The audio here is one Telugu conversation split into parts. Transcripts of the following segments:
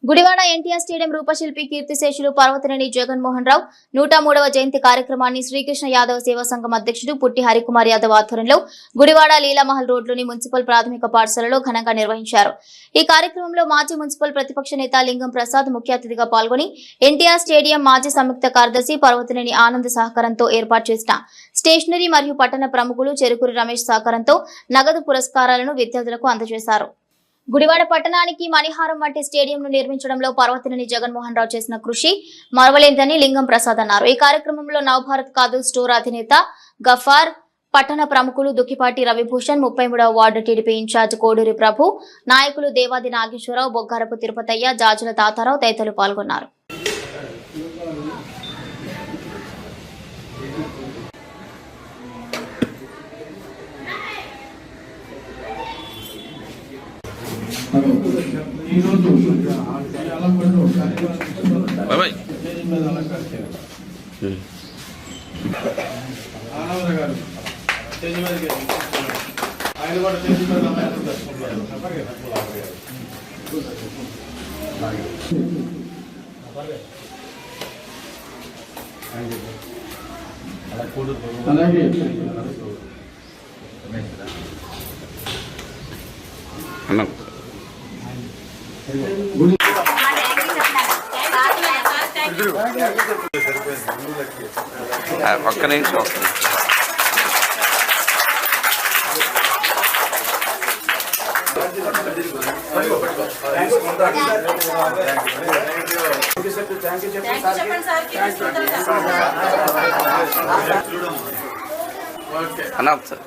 గుడివాడ ఎన్టీఆర్ స్టేడియం రూపశిల్పి కీర్తిశేషులు పర్వతనేని జగన్మోహన్ రావు 103వ జయంతి కార్యక్రమాన్ని శ్రీకృష్ణ యాదవ సేవా సంఘం అధ్యక్షుడు పుట్టి హరికుమార్ యాదవ్ ఆధ్వర్యంలో గుడివాడ లీలామహల్ రోడ్లోని మున్సిపల్ ప్రాథమిక పాఠశాలలో ఘనంగా నిర్వహించారు. ఈ కార్యక్రమంలో మాజీ మున్సిపల్ ప్రతిపక్ష నేత లింగం ప్రసాద్ ముఖ్య అతిథిగా పాల్గొని ఎన్టీఆర్ స్టేడియం మాజీ సంయుక్త కార్యదర్శి పర్వతనేని ఆనంద్ సహకారంతో ఏర్పాటు చేసిన స్టేషనరీ మరియు పట్టణ ప్రముఖులు చెరుకూరి రమేష్ సహకారంతో నగదు పురస్కారాలను విద్యార్థులకు అందజేశారు. గుడివాడ పట్టణానికి మణిహారం వంటి స్టేడియంను నిర్మించడంలో పర్వతనేని జగన్మోహన్ రావు చేసిన కృషి మరవలేనిదని లింగం ప్రసాద్ అన్నారు. ఈ కార్యక్రమంలో నవభారత్ కాదు స్టోర్ అధినేత గఫార్, పట్టణ ప్రముఖులు దుక్కిపాటి రవిభూషణ్, 33వ ward TDP incharge Koduri Prabhu, నాయకులు దేవాది నాగేశ్వరరావు, బొగ్గారపు తిరుపతయ్య, జాజుల తాతారావు తదితరులు పాల్గొన్నారు. ఒక్క నిమిషం అన్నా సార్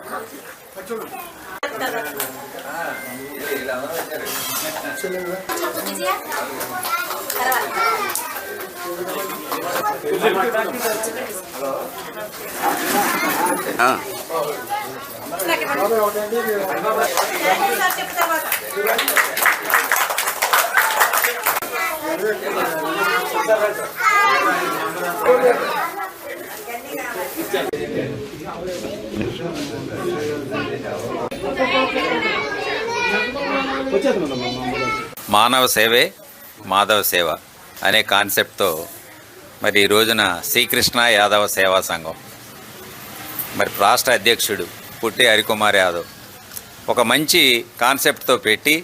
మానవ సేవే మాధవ సేవ అనే కాన్సెప్ట్తో మరి ఈ రోజున శ్రీకృష్ణ యాదవ సేవా సంఘం మరి రాష్ట్ర అధ్యక్షుడు పుట్టి హరికుమార్ యాదవ్ ఒక మంచి కాన్సెప్ట్తో పెట్టి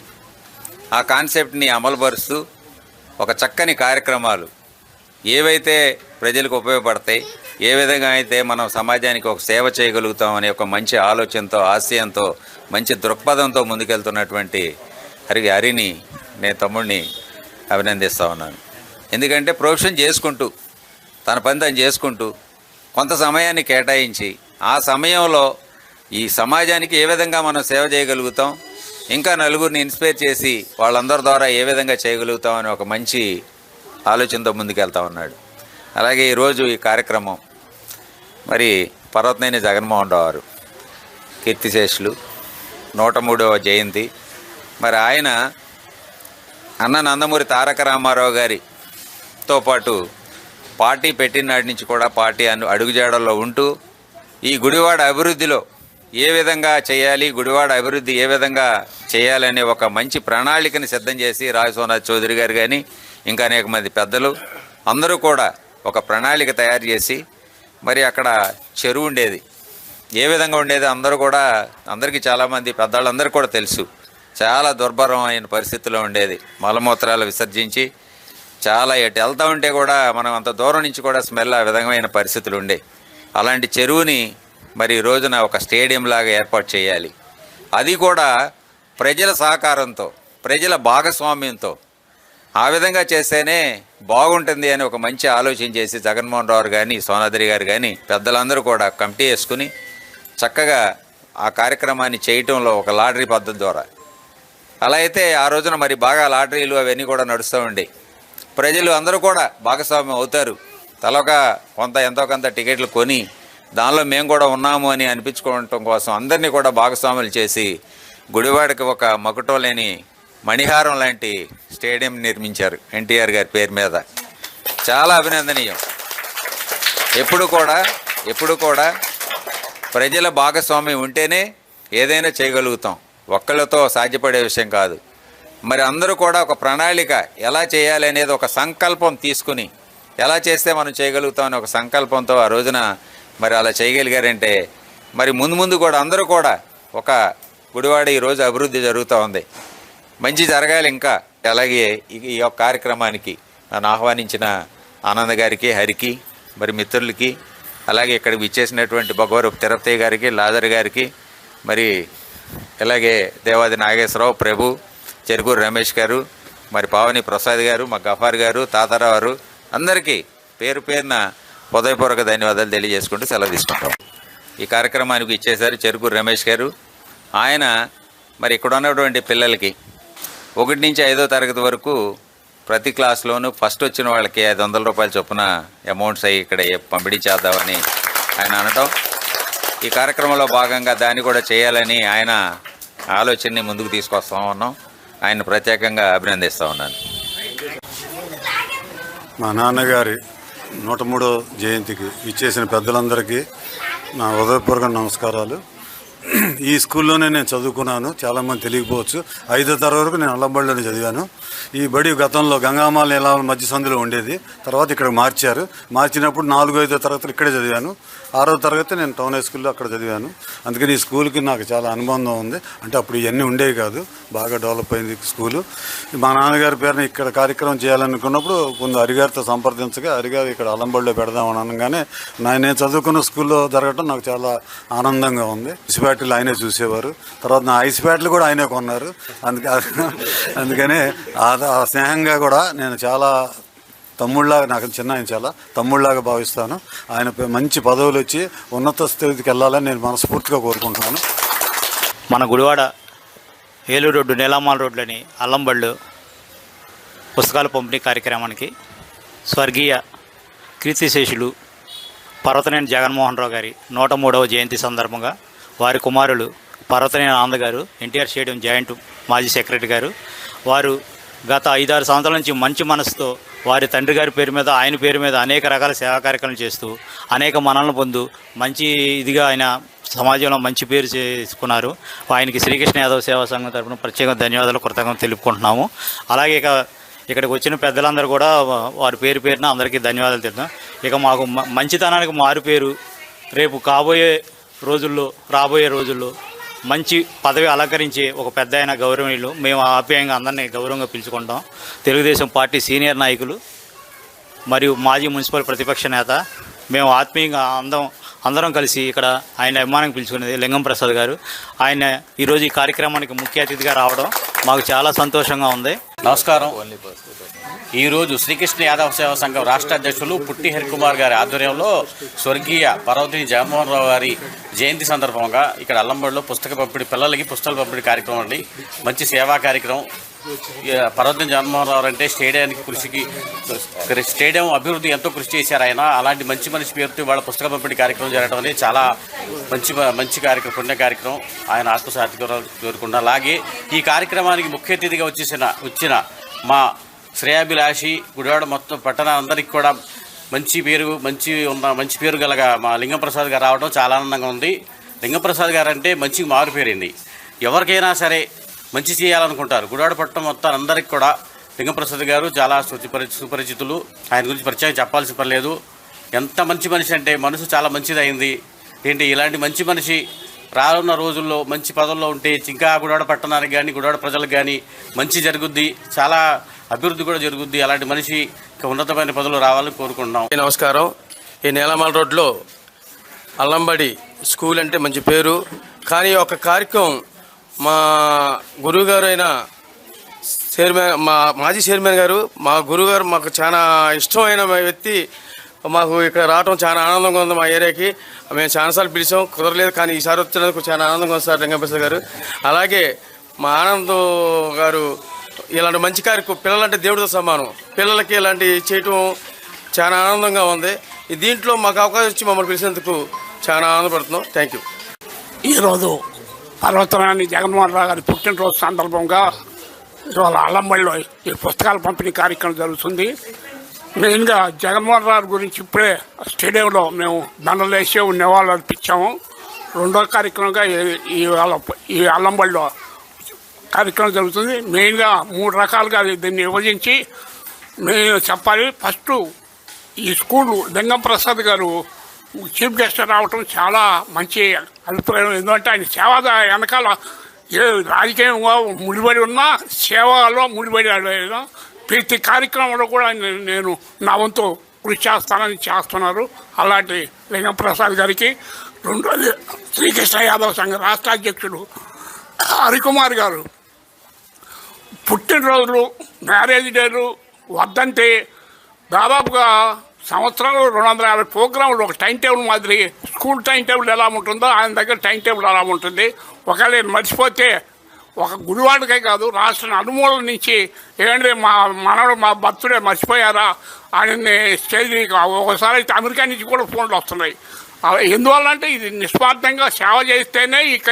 ఆ కాన్సెప్ట్ని అమలుపరుస్తూ ఒక చక్కని కార్యక్రమాలు ఏవైతే ప్రజలకు ఉపయోగపడతాయి, ఏ విధంగా అయితే మనం సమాజానికి ఒక సేవ చేయగలుగుతాం అనే ఒక మంచి ఆలోచనతో, ఆశయంతో, మంచి దృక్పథంతో ముందుకెళ్తున్నటువంటి హరిని నేను తమ్ముడిని అభినందిస్తూ ఉన్నాను. ఎందుకంటే ప్రొఫెషన్ చేసుకుంటూ తన పని తను చేసుకుంటూ కొంత సమయాన్ని కేటాయించి ఆ సమయంలో ఈ సమాజానికి ఏ విధంగా మనం సేవ చేయగలుగుతాం, ఇంకా నలుగురిని ఇన్స్పైర్ చేసి వాళ్ళందరి ద్వారా ఏ విధంగా చేయగలుగుతాం అని ఒక మంచి ఆలోచనతో ముందుకెళ్తా ఉన్నాడు. అలాగే ఈరోజు ఈ కార్యక్రమం మరి పర్వతనేని జగన్మోహన్ రావు గారు కీర్తిశేషులు 103వ జయంతి. మరి ఆయన అన్న నందమూరి తారక రామారావు గారితో పాటు పార్టీ పెట్టినాటి నుంచి కూడా పార్టీ అడుగుజాడల్లో ఉంటూ ఈ గుడివాడ అభివృద్ధిలో ఏ విధంగా చేయాలి, గుడివాడ అభివృద్ధి ఏ విధంగా చేయాలనే ఒక మంచి ప్రణాళికని సిద్ధం చేసి రాజసోనాథ్ చౌదరి గారు కానీ ఇంకా అనేక మంది పెద్దలు అందరూ కూడా ఒక ప్రణాళిక తయారు చేసి మరి అక్కడ చెరువు ఉండేది, ఏ విధంగా ఉండేది అందరికీ చాలామంది పెద్దవాళ్ళందరికీ కూడా తెలుసు. చాలా దుర్భరమైన పరిస్థితుల్లో ఉండేది. మలమూత్రాలు విసర్జించి చాలా ఎటు వెళ్తూ ఉంటే కూడా మనం అంత దూరం నుంచి కూడా స్మెల్ ఆ విధమైన పరిస్థితులు ఉండే. అలాంటి చెరువుని మరి ఈ రోజున ఒక స్టేడియం లాగా ఏర్పాటు చేయాలి. అది కూడా ప్రజల సహకారంతో, ప్రజల భాగస్వామ్యంతో ఆ విధంగా చేస్తేనే బాగుంటుంది అని ఒక మంచి ఆలోచన చేసి జగన్మోహన్ రావు కానీ, సోనాద్రి గారు కానీ పెద్దలందరూ కూడా కమిటీ వేసుకుని చక్కగా ఆ కార్యక్రమాన్ని చేయటంలో ఒక లాటరీ పద్ధతి ద్వారా అలా అయితే ఆ రోజున మరి బాగా లాటరీలు అవన్నీ కూడా నడుస్తూ ఉండే. ప్రజలు అందరూ కూడా భాగస్వామ్యం అవుతారు. తలొక ఎంతో కొంత టికెట్లు కొని దానిలో మేము కూడా ఉన్నాము అని అనిపించుకోవటం కోసం అందరినీ కూడా భాగస్వాములు చేసి గుడివాడకి ఒక మకుటో లేని మణిహారం లాంటి స్టేడియం నిర్మించారు ఎన్టీఆర్ గారి పేరు మీద. చాలా అభినందనీయం. ఎప్పుడు కూడా ప్రజల భాగస్వామ్యం ఉంటేనే ఏదైనా చేయగలుగుతాం. ఒక్కళ్ళతో సాధ్యపడే విషయం కాదు. మరి అందరూ కూడా ఒక ప్రణాళిక ఎలా చేయాలి అనేది ఒక సంకల్పం తీసుకుని ఎలా చేస్తే మనం చేయగలుగుతామని ఒక సంకల్పంతో ఆ రోజున మరి అలా చేయగలిగారంటే మరి ముందు కూడా అందరూ కూడా ఒక గుడివాడ ఈరోజు అభివృద్ధి జరుగుతూ ఉంది, మంచి జరగాలి ఇంకా. అలాగే ఈ యొక్క కార్యక్రమానికి నన్ను ఆహ్వానించిన ఆనంద్ గారికి, హరికి, మరి మిత్రులకి, అలాగే ఇక్కడికి విచ్చేసినటువంటి భగవరపు తిరుపతి గారికి, లాజర్ గారికి, మరి అలాగే దేవాది నాగేశ్వరరావు, ప్రభు, చెరుకూరు రమేష్ గారు, మరి పావని ప్రసాద్ గారు, మా గఫార్ గారు, తాతారావు గారు, అందరికీ పేరు పేరున హృదయపూర్వక ధన్యవాదాలు తెలియజేసుకుంటూ సెలవు తీసుకుంటాం. ఈ కార్యక్రమానికి ఇచ్చేసారు చెరుకూరు రమేష్ గారు. ఆయన మరి ఇక్కడ ఉన్నటువంటి పిల్లలకి 1 నుంచి 5వ తరగతి వరకు ప్రతి క్లాస్లోనూ ఫస్ట్ వచ్చిన వాళ్ళకి 500 రూపాయల చొప్పున అమౌంట్స్ అయ్యి ఇక్కడ పంపిణీ చేద్దామని ఆయన అనటం, ఈ కార్యక్రమంలో భాగంగా దాన్ని కూడా చేయాలని ఆయన ఆలోచనని ముందుకు తీసుకొస్తా ఉన్నాం. ఆయన ప్రత్యేకంగా అభినందిస్తూ ఉన్నాను. మా నాన్నగారి 103వ జయంతికి ఇచ్చేసిన పెద్దలందరికీ నా హృదయపూర్వక నమస్కారాలు. ఈ స్కూల్లోనే నేను చదువుకున్నాను, చాలామంది తెలియకపోవచ్చు. 5వ తరగతి వరకు నేను అల్లంబడిలోనే చదివాను. ఈ బడి గతంలో గంగామాల నీలాల మధ్య సందులో ఉండేది, తర్వాత ఇక్కడ మార్చారు. మార్చినప్పుడు 4, 5వ తరగతులు ఇక్కడే చదివాను. 6వ తరగతి నేను టౌన్ హై స్కూల్లో అక్కడ చదివాను. అందుకని ఈ స్కూల్కి నాకు చాలా అనుబంధం ఉంది. అంటే అప్పుడు ఇవన్నీ ఉండేవి కాదు, బాగా డెవలప్ అయింది స్కూలు. మా నాన్నగారి పేరున ఇక్కడ కార్యక్రమం చేయాలనుకున్నప్పుడు కొంత హరిగారితో సంప్రదించగా హరిగారు ఇక్కడ అల్లంబడిలో పెడదామని అనగానే నేను చదువుకున్న స్కూల్లో జరగడం నాకు చాలా ఆనందంగా ఉంది. ఐస్ బ్యాటరీలు ఆయనే చూసేవారు, తర్వాత నా ఐస్ బ్యాటరీలు కూడా ఆయనే కొన్నారు. అందుకనే ఆ స్నేహంగా కూడా నేను చాలా తమ్ముళ్ళలాగా, నాకు చిన్న ఆయన చాలా తమ్ముళ్ళలాగా భావిస్తాను. ఆయన మంచి పదవులు వచ్చి ఉన్నత స్థితికి వెళ్ళాలని నేను మనస్ఫూర్తిగా కోరుకుంటున్నాను. మన గుడివాడ ఏలూరు రోడ్డు, నీలామాల రోడ్లోని అల్లంబళ్ళు పుస్తకాల పంపిణీ కార్యక్రమానికి స్వర్గీయ కీర్తిశేషులు పర్వతనేని జగన్మోహన్ రావు గారి 103వ జయంతి సందర్భంగా వారి కుమారులు పర్వతనేని ఆనంద్ గారు, ఎన్టీఆర్ స్టేడియం జాయింట్ మాజీ సెక్రటరీ గారు, వారు గత 5-6 సంవత్సరాల నుంచి మంచి మనసుతో వారి తండ్రి గారి పేరు మీద, ఆయన పేరు మీద అనేక రకాల సేవా కార్యక్రమాలు చేస్తూ అనేక మన్ననలు పొందు మంచి ఇదిగా ఆయన సమాజంలో మంచి పేరు చేసుకున్నారు. ఆయనకి శ్రీకృష్ణ యాదవ్ సేవా సంఘం తరఫున ప్రత్యేక ధన్యవాదాలు, కృతజ్ఞతలు తెలుపుకుంటున్నాము. అలాగే ఇక్కడికి వచ్చిన పెద్దలందరూ కూడా వారి పేరున అందరికీ ధన్యవాదాలు తెలుపుతాం. ఇక మాకు మంచితనానికి మారు పేరు, రేపు రాబోయే రోజుల్లో మంచి పదవి అలంకరించే ఒక పెద్ద అయిన గౌరవనీయులు, మేము ఆప్యాయంగా అందరినీ గౌరవంగా పిలుచుకుంటాం. తెలుగుదేశం పార్టీ సీనియర్ నాయకులు మరియు మాజీ మున్సిపల్ ప్రతిపక్ష నేత, మేము ఆత్మీయంగా అందరం కలిసి ఇక్కడ ఆయన అభిమానం పిలుచుకునేది లింగం ప్రసాద్ గారు. ఆయన ఈరోజు ఈ కార్యక్రమానికి ముఖ్య అతిథిగా రావడం మాకు చాలా సంతోషంగా ఉంది. నమస్కారం. ఈరోజు శ్రీకృష్ణ యాదవ సేవా సంఘం రాష్ట్ర అధ్యక్షులు పుట్టి హరికుమార్ గారి ఆధ్వర్యంలో స్వర్గీయ పర్వతనేని జగన్మోహన్ రావు గారి జయంతి సందర్భంగా ఇక్కడ అల్లంబడిలో పిల్లలకి పుస్తకాల పంపిణీ కార్యక్రమం అండి. మంచి సేవా కార్యక్రమం. పర్వతనేని జగన్మోహన్ రావు అంటే స్టేడియం అభివృద్ధి ఎంతో కృషి చేశారు ఆయన. అలాంటి మంచి మనిషి పేరుతో వాళ్ళ పుస్తక పంపిణీ కార్యక్రమం జరగడం అనేది చాలా మంచి కార్యక్రమం, పుణ్య కార్యక్రమం. ఆయన ఆత్మసార్థి కోరుకుండా, అలాగే ఈ కార్యక్రమానికి ముఖ్య అతిథిగా వచ్చిన మా శ్రేయాభిలాషి గుడివాడ మొత్తం పట్టణాలందరికీ కూడా మంచి పేరు గలగా మా లింగంప్రసాద్ గారు రావడం చాలా ఆనందంగా ఉంది. లింగంప్రసాద్ గారు అంటే మంచికి మారు పేరండి. ఎవరికైనా సరే మంచి చేయాలనుకుంటారు. గుడివాడ పట్టణం మొత్తం అందరికీ కూడా లింగంప్రసాద్ గారు చాలా సుపరిచితులు. ఆయన గురించి ప్రత్యేకంగా చెప్పాల్సిన పని లేదు. ఎంత మంచి మనిషి అంటే మనసు చాలా మంచిదైంది. ఇలాంటి మంచి మనిషి రానున్న రోజుల్లో మంచి పదవుల్లో ఉంటే ఇంకా గుడివాడ పట్టణానికి కానీ గుడివాడ ప్రజలకు కానీ మంచి జరుగుద్ది, చాలా అభివృద్ధి కూడా జరుగుద్ది. అలాంటి మనిషి ఉన్నతమైన పదవులు రావాలని కోరుకుంటున్నాం. నమస్కారం. ఈ నీలామాల రోడ్లో అల్లంబడి స్కూల్ అంటే మంచి పేరు, కానీ ఒక కార్యక్రమం మా గురువుగారు అయిన మా మాజీ చైర్మన్ గారు, మా గురువుగారు మాకు చాలా ఇష్టమైన వ్యక్తి, మాకు ఇక్కడ రావడం చాలా ఆనందంగా ఉంది. మా ఏరియాకి మేము చాలాసార్లు పిలిచాం, కుదరలేదు, కానీ ఈసారి వచ్చినందుకు చాలా ఆనందంగా ఉంది సార్ లింగంప్రసాద్ గారు. అలాగే మా ఆనంద్ గారు ఇలాంటి మంచి కార్యక్రమం, పిల్లలంటే దేవుడితో సమానం, పిల్లలకి ఇలాంటి చేయటం చాలా ఆనందంగా ఉంది. దీంట్లో మాకు అవకాశం ఇచ్చి మమ్మల్ని పిలిచేందుకు చాలా ఆనందపడుతున్నాం. Thank you. ఈరోజు పర్వతనేని జగన్మోహన్ రావు గారి పుట్టినరోజు సందర్భంగా ఇవాళ అల్లంబడిలో ఈ పుస్తకాల పంపిణీ కార్యక్రమం జరుగుతుంది. మెయిన్గా జగన్మోహన్ రావు గురించి ఇప్పుడే స్టేడియంలో మేము దండలు వేసి నివాళులు అర్పించాము. రెండో కార్యక్రమంగా ఈ అల్లంబడిలో కార్యక్రమం జరుగుతుంది. మెయిన్గా 3 రకాలుగా దీన్ని విభజించి మేము చెప్పాలి. ఫస్ట్ ఈ స్కూలు లింగం ప్రసాద్ గారు చీఫ్ గెస్ట్ రావటం చాలా మంచి అభిప్రాయం. ఎందుకంటే ఆయన సేవ వెనకాల ఏ రాజకీయంగా ముడిపడి ఉన్నా సేవలో ముడిపడి ప్రతి కార్యక్రమంలో కూడా నేను నా వంతు కృషి చేస్తానని చేస్తున్నారు. అలాంటి లింగం ప్రసాద్ గారికి, రెండోది శ్రీకృష్ణ యాదవ్ సంఘ రాష్ట్ర అధ్యక్షుడు హరికుమార్ గారు పుట్టినరోజులు, మ్యారేజ్ డేలు, వర్ధంతి దాదాపుగా సంవత్సరాలు 250 ప్రోగ్రాములు ఒక టైం టేబుల్ మాదిరి. స్కూల్ టైం టేబుల్ ఎలా ఉంటుందో ఆయన దగ్గర టైం టేబుల్ అలా ఉంటుంది. ఒకవేళ నేను మర్చిపోతే ఒక గుడివాడకే కాదు రాష్ట్ర నలుమూలల నుంచి ఏంటంటే మా మనవడు మా బర్త్డే మర్చిపోయారా ఆయన్ని స్టేజ్ ఒకసారి అయితే అమెరికా నుంచి కూడా ఫోన్లు వస్తున్నాయి. ఎందువల్ల అంటే ఇది నిస్వార్థంగా సేవ చేస్తేనే ఇక